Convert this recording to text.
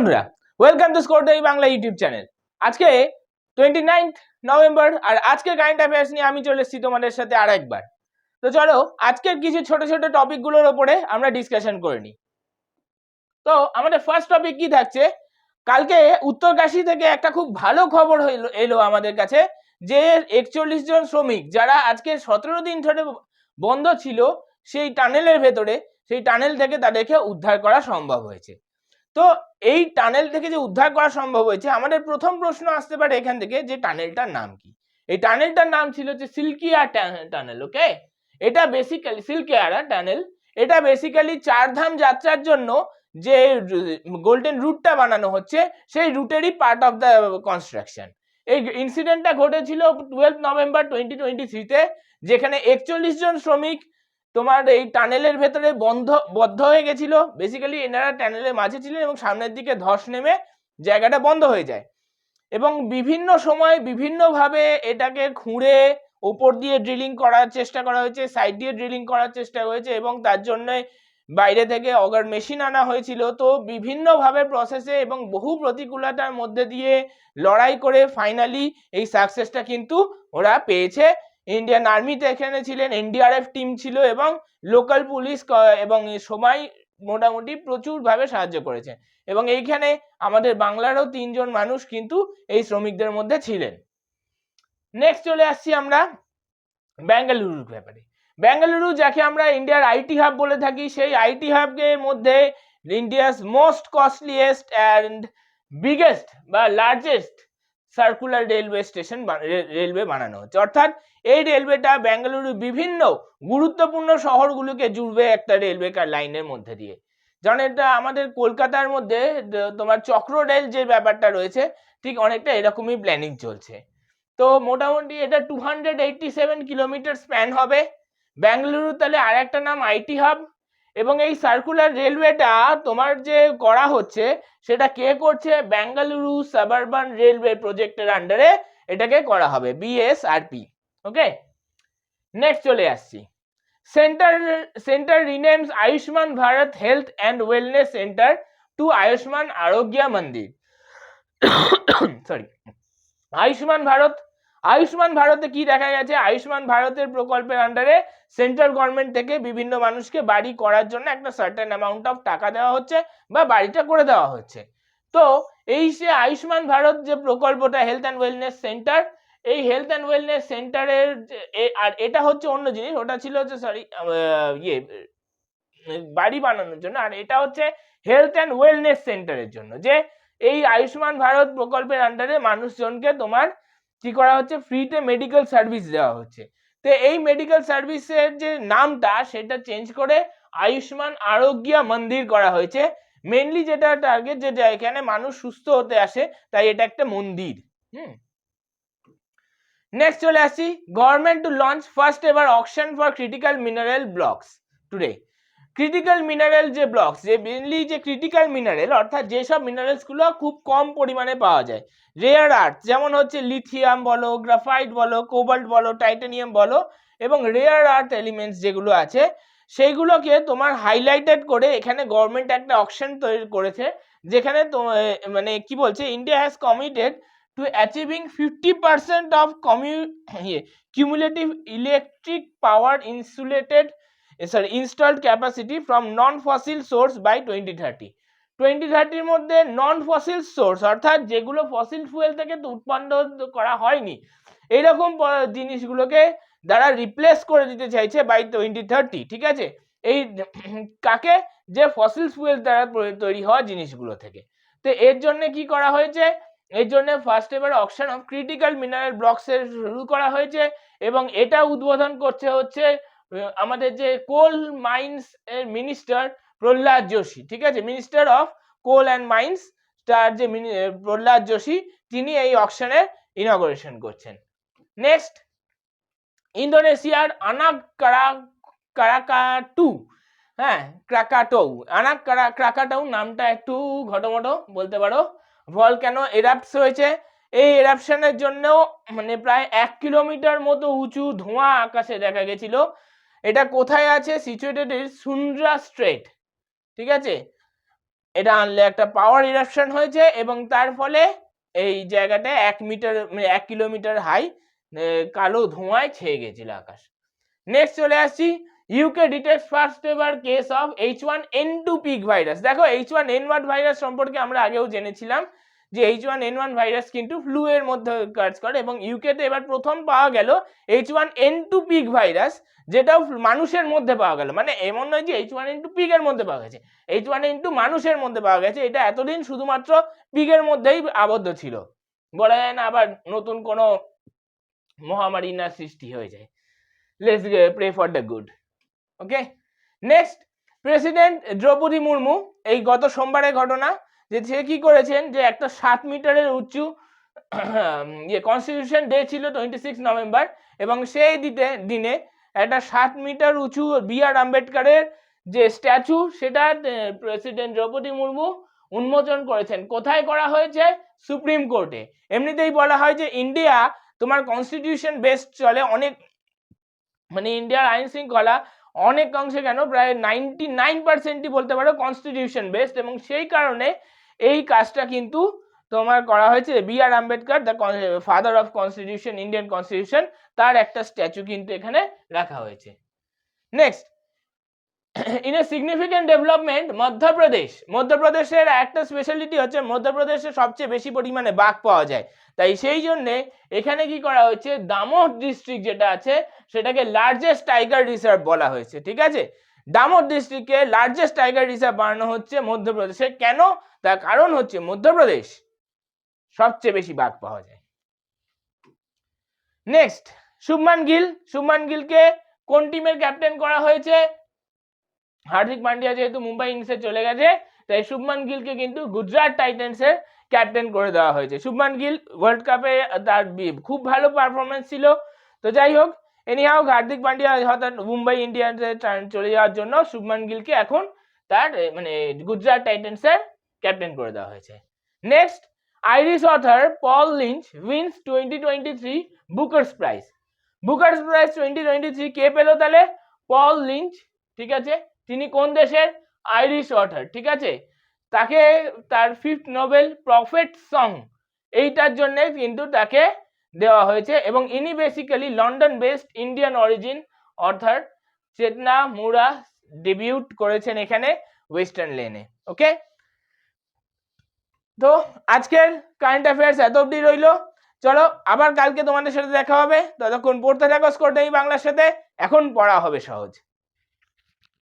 বন্ধুরা, welcome to স্কর্ডেমি Bangla YouTube channel. আজকে 29 নভেম্বর আর আজকে কারেন্ট অ্যাফেয়ার্স নিয়ে আমি চলে এসেছি তোমাদের সাথে আরেকবার। তো চলো আজকের কিছু ছোট ছোট টপিকগুলোর উপরে আমরা ডিসকাশন করে নিই। তো আমাদের ফার্স্ট টপিক কি থাকছে, কালকে উত্তরকাশী থেকে একটা খুব ভালো খবর এলো আমাদের কাছে যে 41 জন শ্রমিক যারা আজকে 17 দিন ধরে বন্ধ ছিল সেই টানেলের ভেতরে, সেই টানেল থেকে তাদেরকে উদ্ধার করা সম্ভব হয়েছে। তো এই টানেল থেকে যে উদ্ধার করা সম্ভব হয়েছে, আমাদের প্রথম প্রশ্ন আসতে পারে এখান থেকে যে টানেলটার নাম কি। এই টানেলটার নাম ছিল যে সিল্কিয়ার টানেল। ওকে, এটা বেসিক্যালি সিল্কিয়ার টানেল, এটা বেসিক্যালি চারধাম যাত্রার জন্য যে গোল্ডেন রুটটা বানানো হচ্ছে সেই রুটেরই পার্ট অফ দ্য কনস্ট্রাকশন। এই ইনসিডেন্টটা ঘটেছিল 12 নভেম্বর 2023-তে, যেখানে 41 জন শ্রমিক তোমার এই টানেলের ভেতরে বদ্ধ হয়ে গেছিল। বেসিক্যালি এনারা টানেলের মাঝে ছিলেন এবং সামনের দিকে ধস নেমে জায়গাটা বন্ধ হয়ে যায় এবং বিভিন্ন সময় বিভিন্নভাবে এটাকে খুঁড়ে উপর দিয়ে ড্রিলিং করার চেষ্টা করা হয়েছে, সাইড দিয়ে ড্রিলিং করার চেষ্টা হয়েছে এবং তার জন্য বাইরে থেকে অগার মেশিন আনা হয়েছিল। তো বিভিন্নভাবে প্রসেসে এবং বহু প্রতিকূলতার মধ্যে দিয়ে লড়াই করে ফাইনালি এই সাকসেসটা কিন্তু ওরা পেয়েছে। ইন্ডিয়ান আর্মিতে এখানে ছিলেন, এনডিআরএফ টিম ছিল এবং লোকাল পুলিশ এবং সবাই মোটামুটি প্রচুরভাবে সাহায্য করেছে এবং এইখানে আমাদের বাংলারও 3 জন মানুষ কিন্তু এই শ্রমিকদের মধ্যে ছিলেন। নেক্সট চলে আসছি আমরা বেঙ্গালুরুর ব্যাপারে। বেঙ্গালুরু, যাকে আমরা ইন্ডিয়ার আইটি হাব বলে থাকি, সেই আইটি হাবের মধ্যে India's most costliest and biggest বা largest circular railway station railway বানানো হচ্ছে। অর্থাৎ এই রেলওয়েটা বেঙ্গালুরু বিভিন্ন গুরুত্বপূর্ণ শহরগুলোকে জুড়বে একটা রেলওয়ে লাইনের মধ্যে দিয়ে। যেমন এটা আমাদের কলকাতার মধ্যে তোমার চক্র রেল যে ব্যাপারটা রয়েছে, ঠিক অনেকটা এরকমই প্ল্যানিং চলছে। তো মোটামুটি এটা 287 কিলোমিটার স্প্যান হবে। বেঙ্গালুরু তাহলে আর একটা নাম আইটি হাব। এবং এই সার্কুলার রেলওয়েটা তোমার যে করা হচ্ছে সেটা কে করছে, বেঙ্গালুরু সাবারবান রেলওয়ে প্রজেক্টের আন্ডারে এটাকে করা হবে, বিএসআরপি। ওকে, নেক্সট চলে আসছি। Centre renames Ayushman Bharat health and wellness centre to Ayushman Arogya Mandir. Sorry, Ayushman ভারতে কি দেখা গেছে, আয়ুষ্মান ভারতের প্রকল্পের আন্ডারে সেন্ট্রাল গভর্নমেন্ট থেকে বিভিন্ন মানুষকে বাড়ি করার জন্য একটা সার্টেন অ্যামাউন্ট অফ টাকা দেওয়া হচ্ছে বা বাড়িটা করে দেওয়া হচ্ছে। তো এই যে আয়ুষ্মান ভারত যে প্রকল্পটা হেলথ অ্যান্ড ওয়েলনেস সেন্টার, এই হেলথ অ্যান্ড ওয়েলনেস সেন্টারের আর এটা হচ্ছে অন্য জিনিস, ওটা ছিল হচ্ছে বাড়ি বানানোর জন্য, আর এটা হচ্ছে হেলথ অ্যান্ড ওয়েলনেস সেন্টারের জন্য। যে এই আয়ুষ্মান ভারত প্রকল্পের আন্ডারে মানুষজনকে তোমার কি করা হচ্ছে, ফ্রিতে মেডিকেল সার্ভিস দেওয়া হচ্ছে। তো এই মেডিকেল সার্ভিসের যে নামটা সেটা চেঞ্জ করে আয়ুষ্মান আরোগ্য মন্দির করা হয়েছে। মেনলি যেটা টার্গেট, যেটা এখানে মানুষ সুস্থ হতে আসে, তাই এটা একটা মন্দির। নেক্সট চলে আসছি, government to launch first ever auction for critical mineral blocks today. Critical mineral যে ব্লকস, যে মেনলি যে ক্রিটিক্যাল মিনারেল অর্থাৎ যেসব মিনারেলসগুলো খুব কম পরিমাণে পাওয়া যায়, রেয়ার আর্থ যেমন হচ্ছে লিথিয়াম বলো, গ্রাফাইট বলো, কোবাল্ট বলো, টাইটানিয়াম বলো, এবং রেয়ার আর্থ এলিমেন্টস যেগুলো আছে সেইগুলোকে তোমার হাইলাইটেড করে এখানে গভর্নমেন্ট একটা অকশন তৈরি করেছে, যেখানে মানে কি বলছে, India has committed to achieving 50% of cumulative electric power installed capacity from non-fossil source by 2030. 2030 মধ্যে নন ফসিল সোর্স অর্থাৎ যেগুলো ফসিল ফুয়েল থেকে উৎপন্ন করা হয়নি এইরকম জিনিসগুলোকে দ্বারা রিপ্লেস করে দিতে চাইছে বাই 2030। ঠিক আছে, এই কাকে, যে ফসিল ফুয়েল দ্বারা তৈরি হওয়া জিনিসগুলো থেকে। তো এর জন্য কি করা হয়েছে, এর জন্য first ever auction of critical mineral blocks এর শুরু করা হয়েছে এবং এটা উদ্বোধন করছে হচ্ছে আমাদের যে কোল মাইন্স এর মিনিস্টার প্রহ্লাদ যোশী। ঠিক আছে, minister of coal and mines তার যে প্রহ্লাদ যোশী, তিনি এই অকশনের ইনগরেশন করছেন। নেক্সট, ইন্দোনেশিয়ার আনাক কারাকাটু, ক্রাকাটাউ নামটা একটু ঘটমটো বলতে পারো, ভলক্যানো এরাপ্টস হয়েছে। এই এরাপশনের জন্য মানে প্রায় 1 কিলোমিটার মতো উঁচু ধোঁয়া আকাশে দেখা গেছিল। এটা কোথায় আছে, সিচুয়েটেড ইন সুন্দ্রা স্ট্রেট। ঠিক আছে, এটা আনলে একটা পাওয়ার ইরাপশন হয়েছে এবং তার ফলে এই জায়গাটায় 1 মিটার মানে 1 কিলোমিটার হাই কালো ধোঁয়ায় ছেয়ে গেছিল আকাশ। নেক্সট চলে আসছি, UK detect first ever case of H1N2 pig virus. দেখো H1N1 ভাইরাস সম্পর্কে আমরা আগেও জেনেছিলাম যে H1N1 ভাইরাস কিন্তু ফ্লু এর মধ্যে কাজ করে এবং ইউকেতে এবার প্রথম পাওয়া গেল H1N2 পিক ভাইরাস, যেটাও মানুষের মধ্যে পাওয়া গেল। মানে এমন নয় যে H1N2 পিগের মধ্যে পাওয়া গেছে, H1N2 মানুষের মধ্যে পাওয়া গেছে। এটা এতদিন শুধুমাত্র পিগের মধ্যেই আবদ্ধ ছিল, বলা যায় না আবার নতুন কোনো মহামারী না সৃষ্টি হয়ে যায়। Let's pray for the good. Okay, next, president Droupadi Murmu, এই গত সোমবারের ঘটনা, যে সে কি করেছেন যে একটা 7 মিটারের উঁচু কনস্টিটিউশন ডে ছিল 26 নভেম্বর এবং সেই দিনে একটা 7 মিটার উঁচু বি.আর. আম্বেদকরের যে স্ট্যাচু সেটা প্রেসিডেন্ট দ্রৌপদী মুর্মু উন্মোচন করেছেন। কোথায় করা হয়েছে? সুপ্রিম কোর্টে। এমনিতেই বলা হয় যে ইন্ডিয়া তোমার কনস্টিটিউশন বেসড চলে, অনেক মানে ইন্ডিয়ার আইন শৃঙ্খলা অনেক অংশে কেন প্রায় 99%ই বলতে পারো কনস্টিটিউশন বেসড, এবং সেই কারণে এই কাজটা কিন্তু তোমার করা হয়েছে। B.R.. Ambedkar, the father of constitution, Indian constitution, তার একটা স্ট্যাচু কিন্তু এখানে রাখা হয়েছে। Next, in a significant development, মধ্যপ্রদেশের একটা স্পেশালিটি হচ্ছে মধ্যপ্রদেশে সবচেয়ে বেশি পরিমাণে বাঘ পাওয়া যায়। তাই সেই জন্য এখানে কি করা হয়েছে, দামোহ ডিস্ট্রিক্ট যেটা আছে সেটাকে লার্জেস্ট টাইগার রিজার্ভ বলা হয়েছে। ঠিক আছে, দামোহ ডিস্ট্রিক্টকে লার্জেস্ট টাইগার রিজার্ভ বানানো হচ্ছে মধ্যপ্রদেশে। কেন? তার কারণ হচ্ছে মধ্যপ্রদেশ সবচেয়ে বেশি বাঘ পাওয়া যায়। নেক্সট, শুভমান গিলকে কোন টিমের ক্যাপ্টেন করা হয়েছে? হার্দিক পান্ডিয়া যেহেতু মুম্বাই ইন্ডিয়ান্সে চলে গেছে, তাই শুভমান গিলকে কিন্তু গুজরাট টাইটান্সের ক্যাপ্টেন করে দেওয়া হয়েছে। শুভমান গিল ওয়ার্ল্ড কাপে তার খুব ভালো পারফরমেন্স ছিল। তো যাই হোক, এনিহাও হার্দিক পান্ডিয়া হঠাৎ মুম্বাই ইন্ডিয়ান্সে চলে যাওয়ার জন্য শুভমান গিলকে এখন তার মানে গুজরাট টাইটান্সের ক্যাপ্টেন করে দেওয়া হয়েছে। নেক্সট, আইরিশ অথর পল লিঞ্চ উইন্স 2023 বুকার্স প্রাইজ। 2023 কে পেল তাহলে? পল লিঞ্চ। ঠিক আছে, তিনি কোন দেশের? Irish author. ঠিক আছে, তাকে তার 5th নোবেল প্রফেট সং এইটার জন্য কিন্তু তাকে দেওয়া হয়েছে এবং ইনি basically London based Indian origin author চেতনা মুরা ডেবিউট করেছেন এখানে ওয়েস্টার্ন লেনে। ওকে, তো আজকের কারেন্ট অ্যাফেয়ার্স এত অবধি রইল। চলো আবার কালকে তোমাদের সাথে দেখা হবে, ততক্ষণ পড়তে থাকো স্কর্ডেমি বাংলার সাথে। এখন পড়া হবে সহজ।